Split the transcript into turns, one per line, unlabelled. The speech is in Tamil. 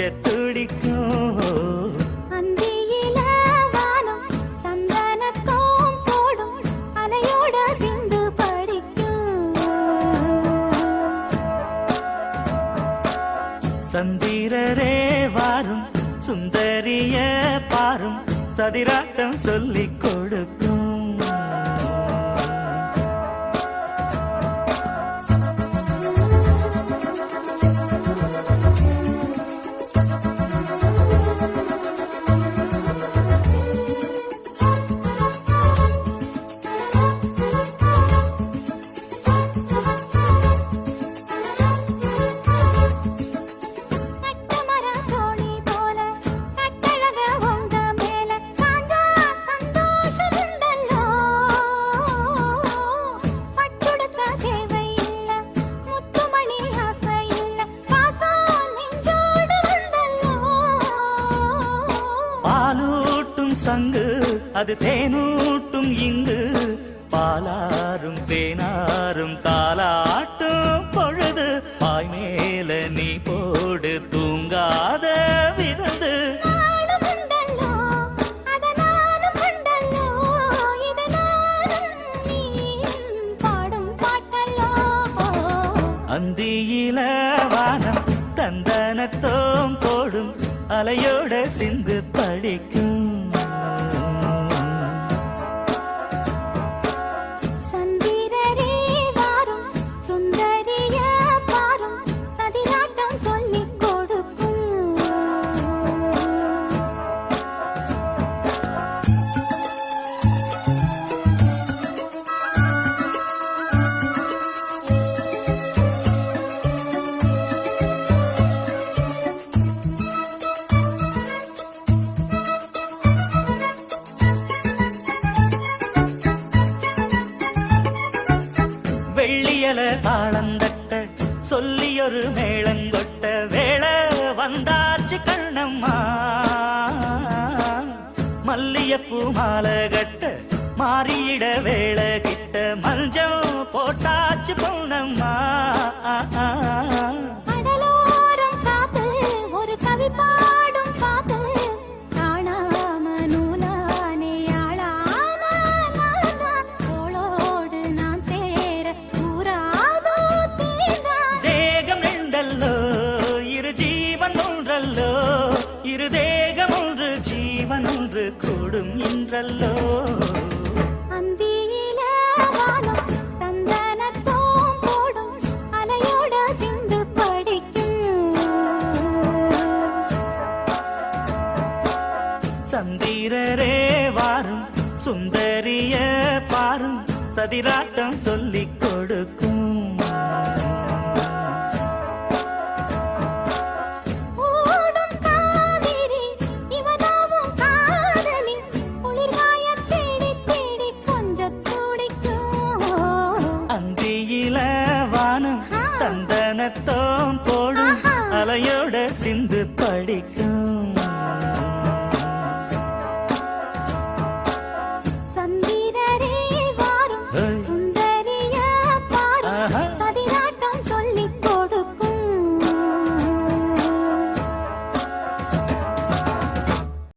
கொஞ்ச துடிக்கும்.
அந்தியில வானம் தந்தனத்தோம் போடும் அலையோட சிந்து படிக்கும்.
சந்திரரே வாரும் சுந்தரிய பாரும் சதிராட்டம் சொல்லிக் கொடுக்கும். பாலூட்டும் சங்கு அது தேனூட்டும் இங்கு பாலாரும் தேனாரும் தாலாட்டும் பொழுது பாய் மேல நீ போடு தூங்காத விருந்து. அந்தியில வானம் தந்தனத்தோம் போடும் அலையோட சிந்து படிக்கும்.
சந்திரரே வாரும் சுந்தரிய பாரும் சதிராட்டம் சொல்லிக் கொடுக்கும்.
வெள்ளியல தாளந்தட்ட சொல்லியொரு மேளங்கொட்ட வேளை வந்தாச்சு கண்ணம்மா. மல்லியப்பூ மாலை கட்ட மாறியிட வேளை கிட்ட மஞ்சள் போட்டாச்சு பொண்ணம்மா.
கடலோரம் காத்து ஒரு கவி பாடும் பாத்து காணாம நூலானே ஆளான தோளோடு நான் சேர கூறாதோ தீர்ந்தான்.
தேகம் ரெண்டல்லோ இரு ஜீவன் ஒன்றல்லோ இரு தேகம் ஒன்று ஜீவன் ஒன்று கூடும் இன்றல்லோ.
அந்தியில வானம் தந்தனத்தோம் போடும் அலையோட சிந்து படிக்கும்.
சந்திரரே வாரும் சுந்தரிய பாரும் சதிராட்டம் சொல்லிக் கொடுக்கும்.
ஓடும் காவிரி இவதாவும் காதலி குளிர்காயத் தேடி தேடி கொஞ்ச துடிக்கும்.
அந்தியில வானம் தந்தனத்தோம் போடும் அலையோட சிந்து படிக்கும்.